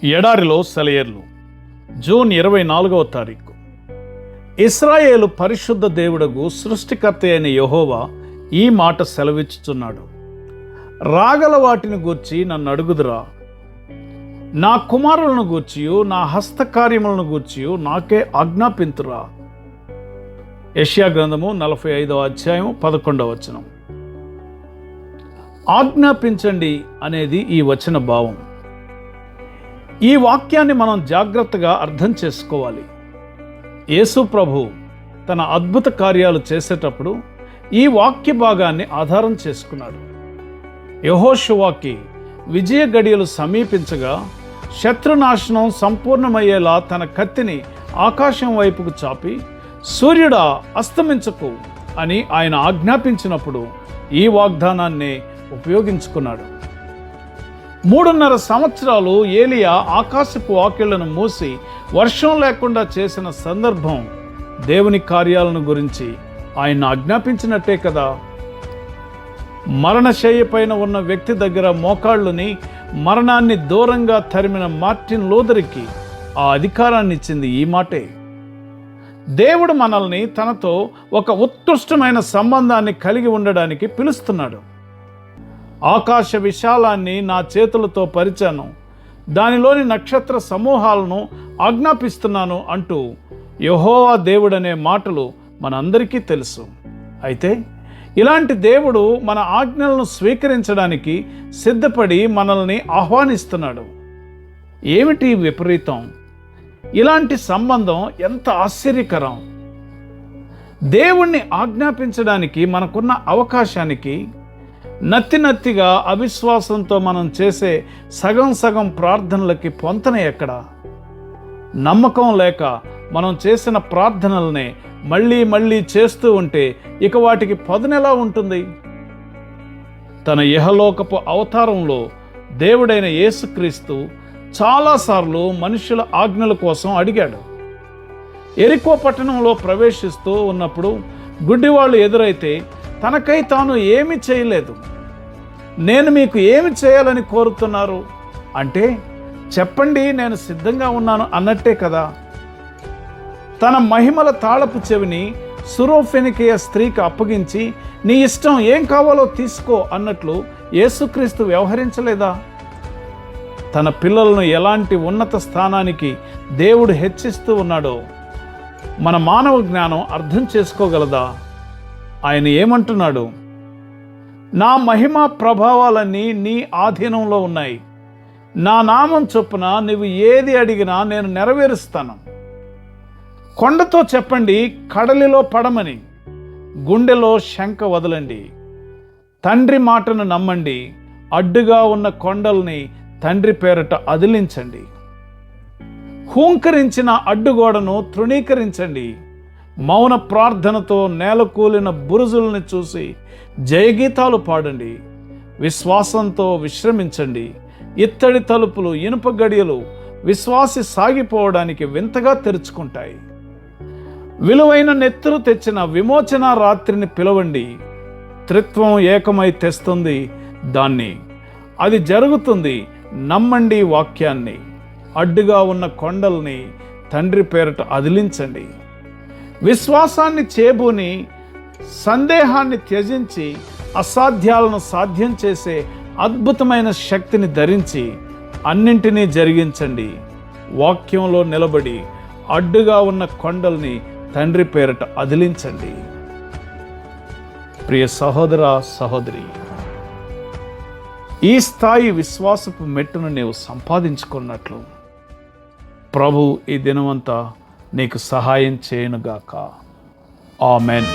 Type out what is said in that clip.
ఎడారిలో సెలయేర్లు. జూన్ 24వ తారీఖు. ఇశ్రాయేలు పరిశుద్ధ దేవుడగు సృష్టికర్త అయిన యెహోవా ఈ మాట సెలవిచ్చుచున్నాడు. రాగల వాటిని గూర్చి నన్ను అడుగుదురా, నా కుమారులను గూర్చియు నా హస్తకార్యములను గూర్చియు నాకే ఆజ్ఞాపింతురా. యెషయా గ్రంథము 45వ అధ్యాయం 11వ వచనం. ఆజ్ఞాపించండి అనేది ఈ వచన భావం. ఈ వాక్యాన్ని మనం జాగ్రత్తగా అర్థం చేసుకోవాలి. యేసు ప్రభు తన అద్భుత కార్యాలు చేసేటప్పుడు ఈ వాక్య భాగాన్ని ఆధారం చేసుకున్నాడు. యెహోషువాకి విజయ గడియలు సమీపించగా శత్రునాశనం సంపూర్ణమయ్యేలా తన కత్తిని ఆకాశం వైపుకు చాపి, సూర్యుడా అస్తమించకు అని ఆయన ఆజ్ఞాపించినప్పుడు ఈ వాగ్దానాన్ని ఉపయోగించుకున్నాడు. 3.5 సంవత్సరాలు ఏలియా ఆకాశపు వాకిళ్లను మూసి వర్షం లేకుండా చేసిన సందర్భం దేవుని కార్యాలను గురించి ఆయన ఆజ్ఞాపించినట్టే కదా. మరణశయ్య పైన ఉన్న వ్యక్తి దగ్గర మోకాళ్ళుని మరణాన్ని దూరంగా తరిమిన మార్టిన్ లూథర్కి ఆ అధికారాన్ని ఇచ్చింది ఈ మాటే. దేవుడు మనల్ని తనతో ఒక ఉత్కృష్టమైన సంబంధాన్ని కలిగి ఉండడానికి పిలుస్తున్నాడు. ఆకాశ విశాలాన్ని నా చేతులతో పరిచాను, దానిలోని నక్షత్ర సమూహాలను ఆజ్ఞాపిస్తున్నాను అంటూ యెహోవా దేవుడనే మాటలు మనందరికీ తెలుసు. అయితే ఇలాంటి దేవుడు మన ఆజ్ఞలను స్వీకరించడానికి సిద్ధపడి మనల్ని ఆహ్వానిస్తున్నాడు. ఏమిటి విపరీతం? ఇలాంటి సంబంధం ఎంత ఆశ్చర్యకరం! దేవుణ్ణి ఆజ్ఞాపించడానికి మనకున్న అవకాశానికి నత్తిగా అవిశ్వాసంతో మనం చేసే సగం ప్రార్థనలకి పొంతన ఎక్కడ? నమ్మకం లేక మనం చేసిన ప్రార్థనల్ని మళ్ళీ చేస్తూ ఉంటే ఇక వాటికి పదునెలా ఉంటుంది? తన ఇహలోకపు అవతారంలో దేవుడైన యేసుక్రీస్తు చాలాసార్లు మనుషుల ఆజ్ఞల కోసం అడిగాడు. యెరికో పట్టణంలో ప్రవేశిస్తూ ఉన్నప్పుడు గుడ్డివాళ్ళు ఎదురైతే తనకై తాను ఏమి చేయలేదు. నేను మీకు ఏమి చేయాలని కోరుతున్నారు అంటే, చెప్పండి, నేను సిద్ధంగా ఉన్నాను అన్నట్టే కదా. తన మహిమల తాళపు చెవిని సురోఫెనికియ స్త్రీకి అప్పగించి, నీ ఇష్టం, ఏం కావాలో తీసుకో అన్నట్లు యేసుక్రీస్తు వ్యవహరించలేదా? తన పిల్లలను ఎలాంటి ఉన్నత స్థానానికి దేవుడు హెచ్చిస్తూ ఉన్నాడో మన మానవ జ్ఞానం అర్థం చేసుకోగలదా? ఆయన ఏమంటున్నాడు? నా మహిమ ప్రభావాలన్నీ నీ ఆధీనంలో ఉన్నాయి. నా నామం చొప్పున నువ్వు ఏది అడిగినా నేను నెరవేరుస్తాను. కొండతో చెప్పండి, కడలిలో పడమని. గుండెలో శంక వదలండి. తండ్రి మాటను నమ్మండి. అడ్డుగా ఉన్న కొండల్ని తండ్రి పేరట అదిలించండి. హూంకరించిన అడ్డుగోడను తృణీకరించండి. మౌన ప్రార్థనతో నేలకూలిన బురుజుల్ని చూసి జయగీతాలు పాడండి. విశ్వాసంతో విశ్రమించండి. ఇత్తడి తలుపులు, ఇనుప గడియలు విశ్వాసి సాగిపోవడానికి వింతగా తెరుచుకుంటాయి. విలువైన నెత్తురు తెచ్చిన విమోచన రాత్రిని పిలవండి. త్రిత్వం ఏకమై తెస్తుంది దాన్ని. అది జరుగుతుంది. నమ్మండి వాక్యాన్ని. అడ్డుగా ఉన్న కొండల్ని తండ్రి పేరట అదిలించండి. విశ్వాసాన్ని చేబూని సందేహాన్ని త్యజించి అసాధ్యాలను సాధ్యం చేసే అద్భుతమైన శక్తిని ధరించి అన్నింటినీ జరిగించండి. వాక్యంలో నిలబడి అడ్డుగా ఉన్న కొండల్ని తండ్రి పేరట అదిలించండి. ప్రియ సహోదర, సహోదరి, ఈ స్థాయి విశ్వాసపు మెట్టును నీవు సంపాదించుకున్నట్లు ప్రభు ఈ దినమంతా నీకు సహాయం చేయనుగాక. ఆమెన్.